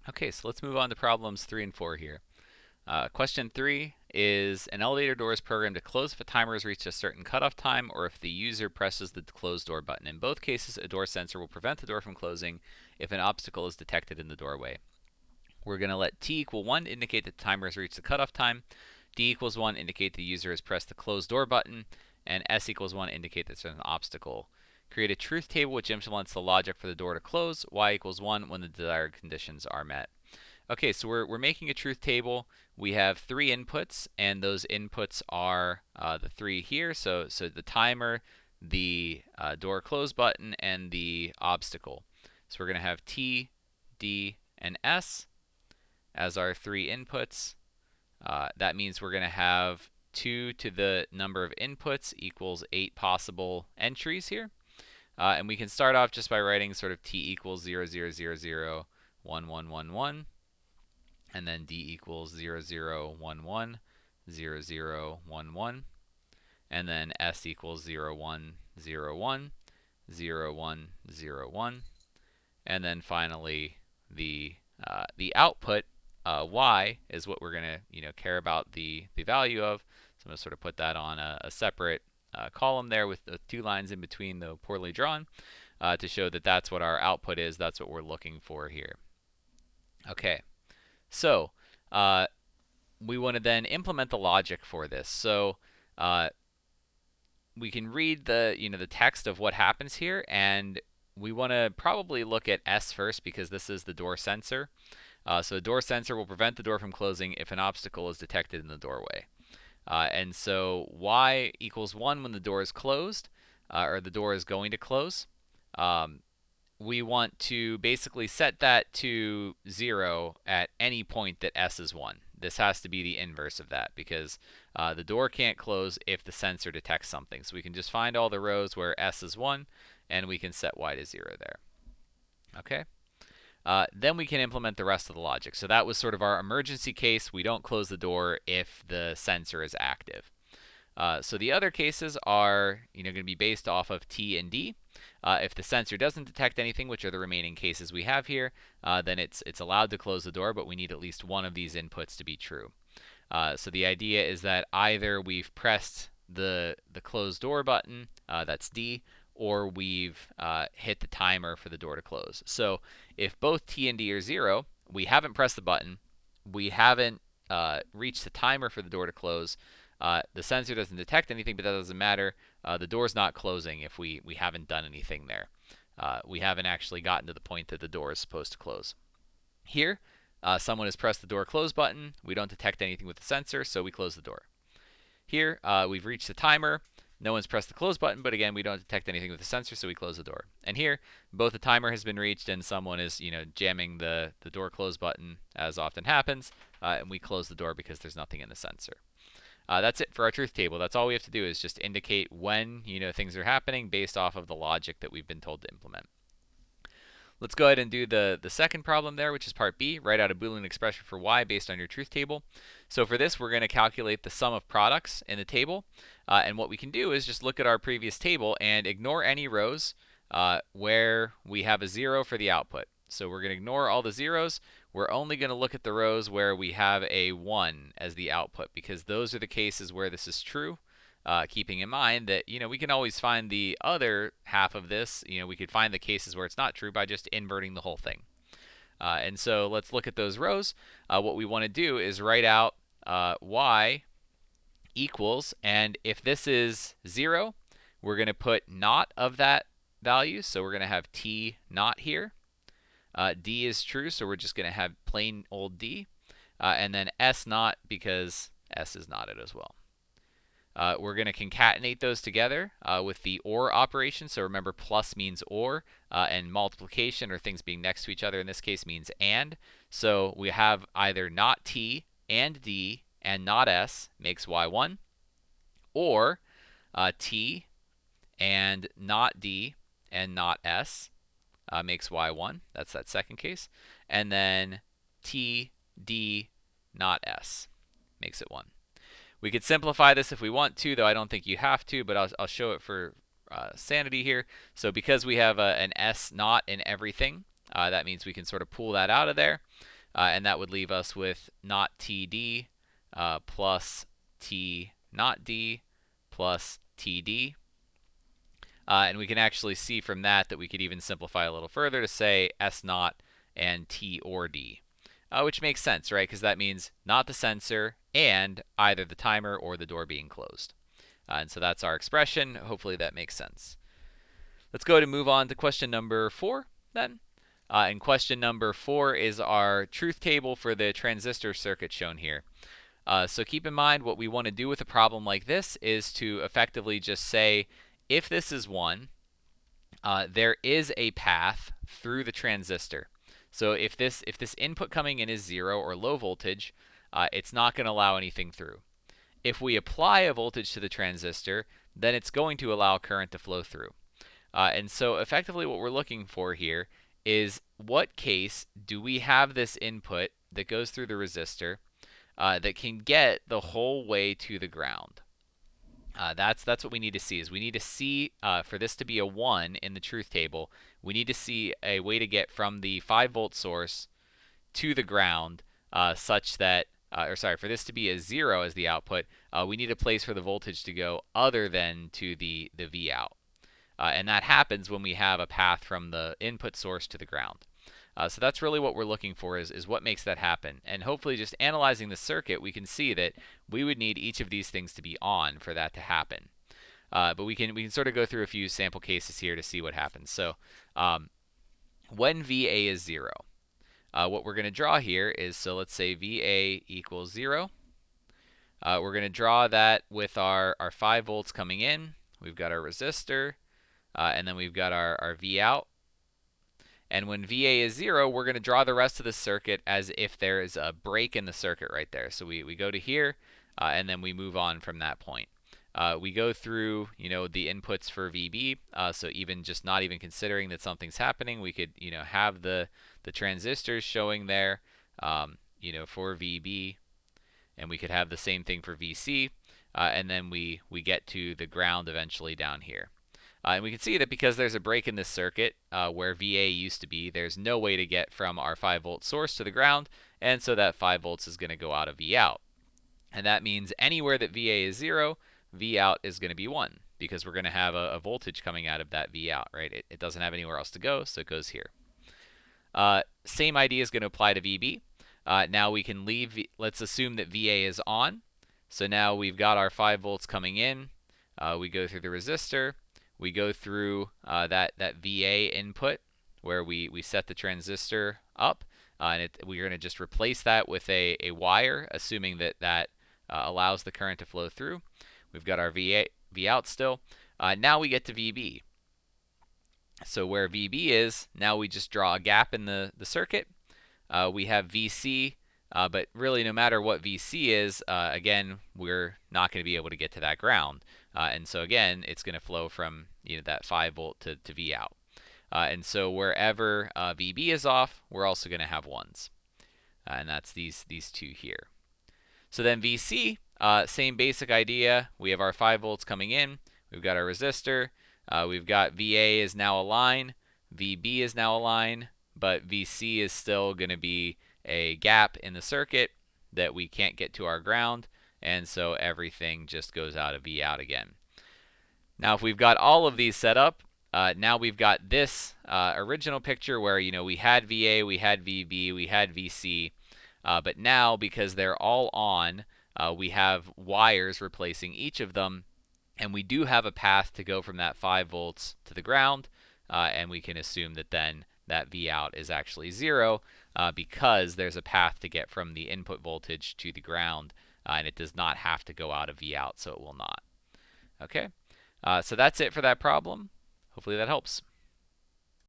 Okay, so let's move on to problems 3 and 4 here. Question 3 is an elevator door is programmed to close if a timer has reached a certain cutoff time or if the user presses the close door button. In both cases, a door sensor will prevent the door from closing if an obstacle is detected in the doorway. We're going to let t equal 1 indicate that the timer has reached the cutoff time, d equals 1 indicate the user has pressed the close door button, and s equals 1 indicate that there's an obstacle. Create a truth table which implements the logic for the door to close, y equals 1 when the desired conditions are met. Okay, so we're making a truth table. We have 3 inputs, and those inputs are the 3 here. So the timer, the door close button, and the obstacle. So we're going to have T, D, and S as our 3 inputs. That means we're going to have 2 to the number of inputs equals 8 possible entries here. And we can start off just by writing sort of T equals 0, 0, 0, 0, 1, 1, 1, 1. And then D equals 0, 0, 1, 1, 0, 0, 1, 1. And then S equals 0, 1, 0, 1, 0, 1, 0, 1. And then finally, the output, Y, is what we're going to care about the value of. So I'm going to sort of put that on a separate column there with the 2 lines in between, though poorly drawn, to show that that's what our output is. That's what we're looking for here. Okay. So we want to then implement the logic for this. So we can read the text of what happens here, and we want to probably look at S first because this is the door sensor. So the door sensor will prevent the door from closing if an obstacle is detected in the doorway. And so Y equals 1 when the door is closed, or the door is going to close. We want to basically set that to 0 at any point that S is 1. This has to be the inverse of that because the door can't close if the sensor detects something. So we can just find all the rows where S is 1, and we can set Y to 0 there. Okay? Then we can implement the rest of the logic. So that was sort of our emergency case. We don't close the door if the sensor is active. So the other cases are going to be based off of T and D. If the sensor doesn't detect anything, which are the remaining cases we have here, then it's allowed to close the door, but we need at least one of these inputs to be true. So the idea is that either we've pressed the close door button, that's D, or we've hit the timer for the door to close. So if both T and D are 0, we haven't pressed the button, we haven't reached the timer for the door to close, the sensor doesn't detect anything, but that doesn't matter. The door's not closing if we haven't done anything there. We haven't actually gotten to the point that the door is supposed to close. Here, someone has pressed the door close button. We don't detect anything with the sensor, so we close the door. Here, we've reached the timer. No one's pressed the close button, but again, we don't detect anything with the sensor, so we close the door. And here, both the timer has been reached and someone is, jamming the door close button, as often happens, and we close the door because there's nothing in the sensor. That's it for our truth table. That's all we have to do is just indicate when things are happening based off of the logic that we've been told to implement. Let's go ahead and do the second problem there, which is part B. Write out a Boolean expression for y based on your truth table. So for this, we're going to calculate the sum of products in the table. And what we can do is just look at our previous table and ignore any rows where we have a 0 for the output. So we're going to ignore all the zeros. We're only going to look at the rows where we have a 1 as the output because those are the cases where this is true. Keeping in mind that we can always find the other half of this. We could find the cases where it's not true by just inverting the whole thing. And so let's look at those rows. What we want to do is write out y equals, and if this is 0, we're going to put not of that value. So we're going to have t not here. D is true, so we're just going to have plain old D. And then S not because S is knotted as well. We're going to concatenate those together with the OR operation. So remember, plus means OR, and multiplication, or things being next to each other in this case, means AND. So we have either not T and D and not S makes Y1, or T and not D and not S makes Y1. That's that second case. And then T, D, not S makes it 1. We could simplify this if we want to, though I don't think you have to, but I'll show it for sanity here. So because we have an S not in everything, that means we can sort of pull that out of there. and that would leave us with not TD plus T not D plus TD. And we can actually see from that that we could even simplify a little further to say S naught and T or D, which makes sense, right? Because that means not the sensor and either the timer or the door being closed. And so that's our expression. Hopefully that makes sense. Let's go to move on to question number 4 then. And question number 4 is our truth table for the transistor circuit shown here. So keep in mind what we want to do with a problem like this is to effectively just say if this is 1, there is a path through the transistor. So if this input coming in is 0 or low voltage, it's not going to allow anything through. If we apply a voltage to the transistor, then it's going to allow current to flow through. And so effectively what we're looking for here is what case do we have this input that goes through the resistor that can get the whole way to the ground. That's what we need to see. Is we need to see for this to be a 1 in the truth table, we need to see a way to get from the 5-volt source to the ground such that, for this to be a 0 as the output, we need a place for the voltage to go other than to the V out. And that happens when we have a path from the input source to the ground. So that's really what we're looking for is what makes that happen. And hopefully just analyzing the circuit, we can see that we would need each of these things to be on for that to happen. But we can sort of go through a few sample cases here to see what happens. So when VA is 0, what we're going to draw here is, so let's say VA equals 0. We're going to draw that with our 5 volts coming in. We've got our resistor, and then we've got our V out. And when VA is 0, we're going to draw the rest of the circuit as if there is a break in the circuit right there. So we go to here, and then we move on from that point. We go through, the inputs for VB. So even just not even considering that something's happening, we could, have the transistors showing there, for VB, and we could have the same thing for VC, and then we get to the ground eventually down here. And we can see that because there's a break in this circuit where VA used to be, there's no way to get from our 5-volt source to the ground, and so that 5 volts is going to go out of V out. And that means anywhere that VA is 0, V out is going to be 1, because we're going to have a voltage coming out of that V out, right? It doesn't have anywhere else to go, so it goes here. Same idea is going to apply to VB. Now we can leave, let's assume that VA is on. So now we've got our 5 volts coming in. We go through the resistor. We go through that VA input where we set the transistor up, and we're going to just replace that with a wire, assuming that allows the current to flow through. We've got our V out still. Now we get to VB. So where VB is, now we just draw a gap in the circuit. We have VC, but really no matter what VC is, again, we're not going to be able to get to that ground. And so again, it's going to flow from that 5 volt to V out. And so wherever VB is off, we're also going to have 1s. And that's these two here. So then VC, same basic idea. We have our 5 volts coming in. We've got our resistor. We've got VA is now a line. VB is now a line. But VC is still going to be a gap in the circuit that we can't get to our ground. And so everything just goes out of V out again. Now if we've got all of these set up, now we've got this original picture where we had VA, we had VB, we had VC, but now because they're all on, we have wires replacing each of them, and we do have a path to go from that 5 volts to the ground, and we can assume that then that V out is actually 0 because there's a path to get from the input voltage to the ground, and it does not have to go out of V out, so it will not. Okay, so that's it for that problem. Hopefully that helps.